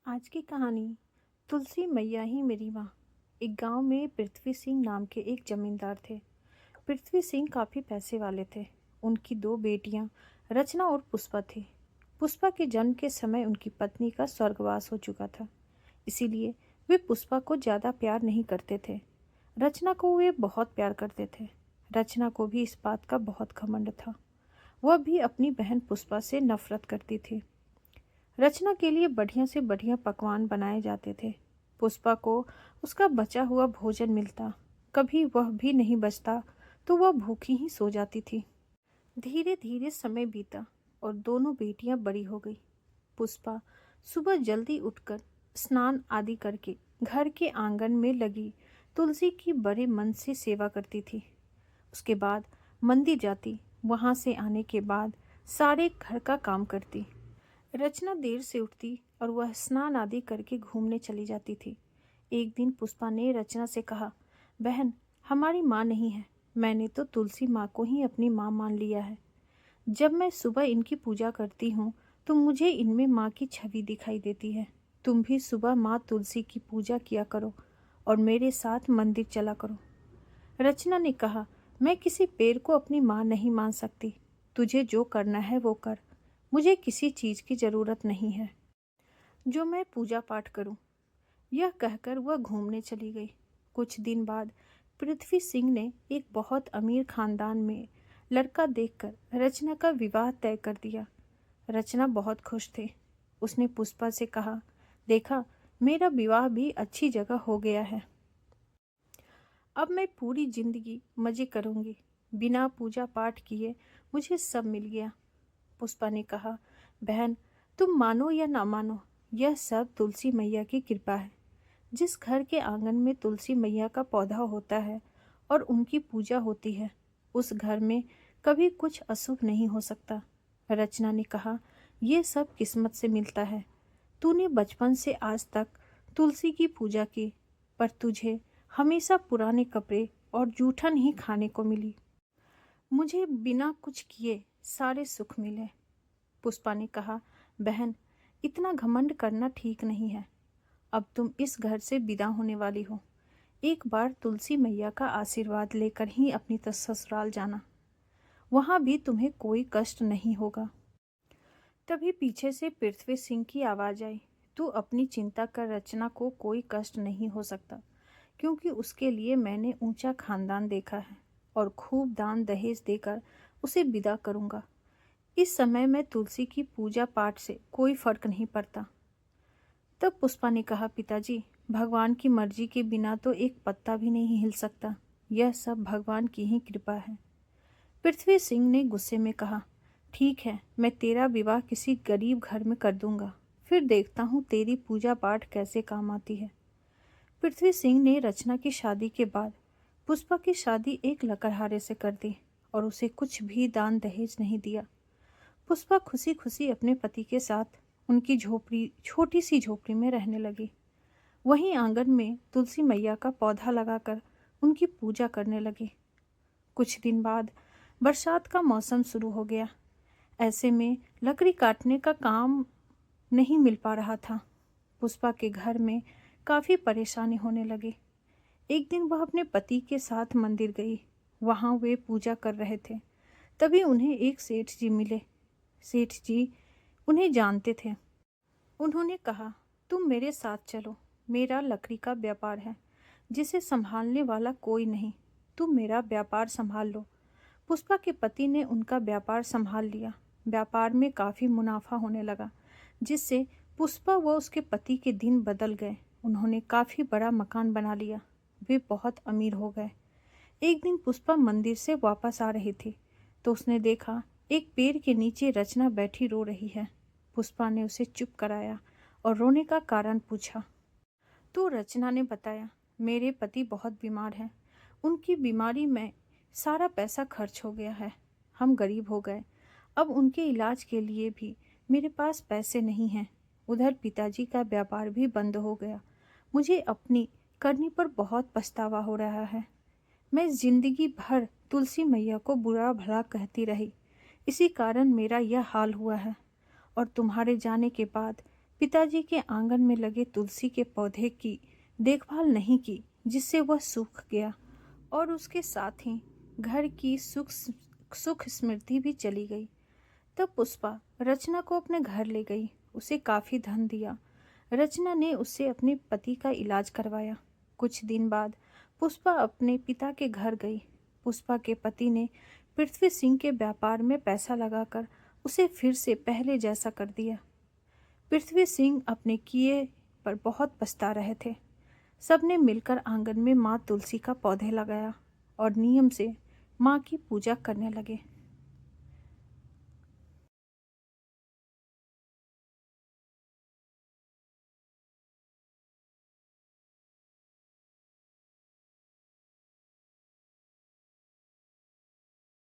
आज की कहानी तुलसी मैया ही मेरी माँ। एक गांव में पृथ्वी सिंह नाम के एक जमींदार थे। पृथ्वी सिंह काफ़ी पैसे वाले थे। उनकी दो बेटियां रचना और पुष्पा थी। पुष्पा के जन्म के समय उनकी पत्नी का स्वर्गवास हो चुका था, इसीलिए वे पुष्पा को ज़्यादा प्यार नहीं करते थे। रचना को वे बहुत प्यार करते थे। रचना को भी इस बात का बहुत घमंड था। वह भी अपनी बहन पुष्पा से नफरत करती थी। रचना के लिए बढ़िया से बढ़िया पकवान बनाए जाते थे। पुष्पा को उसका बचा हुआ भोजन मिलता, कभी वह भी नहीं बचता तो वह भूखी ही सो जाती थी। धीरे धीरे समय बीता और दोनों बेटियां बड़ी हो गई। पुष्पा सुबह जल्दी उठकर स्नान आदि करके घर के आंगन में लगी तुलसी की बड़े मन से सेवा करती थी। उसके बाद मंदिर जाती, वहां से आने के बाद सारे घर का काम करती। रचना देर से उठती और वह स्नान आदि करके घूमने चली जाती थी। एक दिन पुष्पा ने रचना से कहा, बहन, हमारी माँ नहीं है। मैंने तो तुलसी माँ को ही अपनी माँ मान लिया है। जब मैं सुबह इनकी पूजा करती हूँ तो मुझे इनमें माँ की छवि दिखाई देती है। तुम भी सुबह माँ तुलसी की पूजा किया करो और मेरे साथ मंदिर चला करो। रचना ने कहा, मैं किसी पेड़ को अपनी माँ नहीं मान सकती। तुझे जो करना है वो कर, मुझे किसी चीज़ की ज़रूरत नहीं है जो मैं पूजा पाठ करूं। यह कहकर वह घूमने चली गई। कुछ दिन बाद पृथ्वी सिंह ने एक बहुत अमीर खानदान में लड़का देखकर रचना का विवाह तय कर दिया। रचना बहुत खुश थी। उसने पुष्पा से कहा, देखा, मेरा विवाह भी अच्छी जगह हो गया है। अब मैं पूरी जिंदगी मजे करूंगी। बिना पूजा पाठ किए मुझे सब मिल गया। पुष्पा ने कहा, बहन, तुम मानो या ना मानो, यह सब तुलसी मैया की कृपा है। जिस घर के आंगन में तुलसी मैया का पौधा होता है और उनकी पूजा होती है, उस घर में कभी कुछ अशुभ नहीं हो सकता। रचना ने कहा, यह सब किस्मत से मिलता है। तूने बचपन से आज तक तुलसी की पूजा की, पर तुझे हमेशा पुराने कपड़े और जूठन ही खाने को मिली। मुझे बिना कुछ किए सारे सुख मिले। पुष्पा ने कहा, बहन, इतना घमंड करना ठीक नहीं है। अब तुम इस घर से विदा होने वाली हो। एक बार तुलसी मैया का आशीर्वाद लेकर ही अपनी ससुराल जाना। वहां भी तुम्हें कोई कष्ट नहीं होगा। तभी पीछे से पृथ्वी सिंह की आवाज आई, तू अपनी चिंता कर, रचना को कोई कष्ट नहीं हो सकता, क्योंकि उसके लिए मैंने ऊंचा खानदान देखा है और खूब दान दहेज देकर उसे विदा करूंगा। इस समय में तुलसी की पूजा पाठ से कोई फर्क नहीं पड़ता। तब पुष्पा ने कहा, पिताजी, भगवान की मर्जी के बिना तो एक पत्ता भी नहीं हिल सकता। यह सब भगवान की ही कृपा है। पृथ्वी सिंह ने गुस्से में कहा, ठीक है, मैं तेरा विवाह किसी गरीब घर में कर दूंगा, फिर देखता हूँ तेरी पूजा पाठ कैसे काम आती है। पृथ्वी सिंह ने रचना की शादी के बाद पुष्पा की शादी एक लकड़हारे से कर दी और उसे कुछ भी दान दहेज नहीं दिया। पुष्पा खुशी खुशी अपने पति के साथ उनकी झोपड़ी, छोटी सी झोपड़ी में रहने लगी। वहीं आंगन में तुलसी मैया का पौधा लगाकर उनकी पूजा करने लगी। कुछ दिन बाद बरसात का मौसम शुरू हो गया। ऐसे में लकड़ी काटने का काम नहीं मिल पा रहा था। पुष्पा के घर में काफ़ी परेशानी होने लगी। एक दिन वह अपने पति के साथ मंदिर गई। वहाँ वे पूजा कर रहे थे। तभी उन्हें एक सेठ जी मिले। सेठ जी उन्हें जानते थे। उन्होंने कहा, तुम मेरे साथ चलो, मेरा लकड़ी का व्यापार है जिसे संभालने वाला कोई नहीं। तुम मेरा व्यापार संभाल लो। पुष्पा के पति ने उनका व्यापार संभाल लिया। व्यापार में काफ़ी मुनाफा होने लगा, जिससे पुष्पा व उसके पति के दिन बदल गए। उन्होंने काफ़ी बड़ा मकान बना लिया। वे बहुत अमीर हो गए। एक दिन पुष्पा मंदिर से वापस आ रही थी तो उसने देखा एक पेड़ के नीचे रचना बैठी रो रही है। पुष्पा ने उसे चुप कराया और रोने का कारण पूछा तो रचना ने बताया, मेरे पति बहुत बीमार हैं। उनकी बीमारी में सारा पैसा खर्च हो गया है। हम गरीब हो गए। अब उनके इलाज के लिए भी मेरे पास पैसे नहीं हैं। उधर पिताजी का व्यापार भी बंद हो गया। मुझे अपनी करनी पर बहुत पछतावा हो रहा है। मैं जिंदगी भर तुलसी मैया को बुरा भला कहती रही, इसी कारण मेरा यह हाल हुआ है। और तुम्हारे जाने के बाद पिताजी के आंगन में लगे तुलसी के पौधे की देखभाल नहीं की, जिससे वह सूख गया और उसके साथ ही घर की सुख स्मृति भी चली गई। तब पुष्पा रचना को अपने घर ले गई, उसे काफ़ी धन दिया। रचना ने उससे अपने पति का इलाज करवाया। कुछ दिन बाद पुष्पा अपने पिता के घर गई। पुष्पा के पति ने पृथ्वी सिंह के व्यापार में पैसा लगाकर उसे फिर से पहले जैसा कर दिया। पृथ्वी सिंह अपने किए पर बहुत पछता रहे थे। सबने मिलकर आंगन में माँ तुलसी का पौधे लगाया और नियम से माँ की पूजा करने लगे।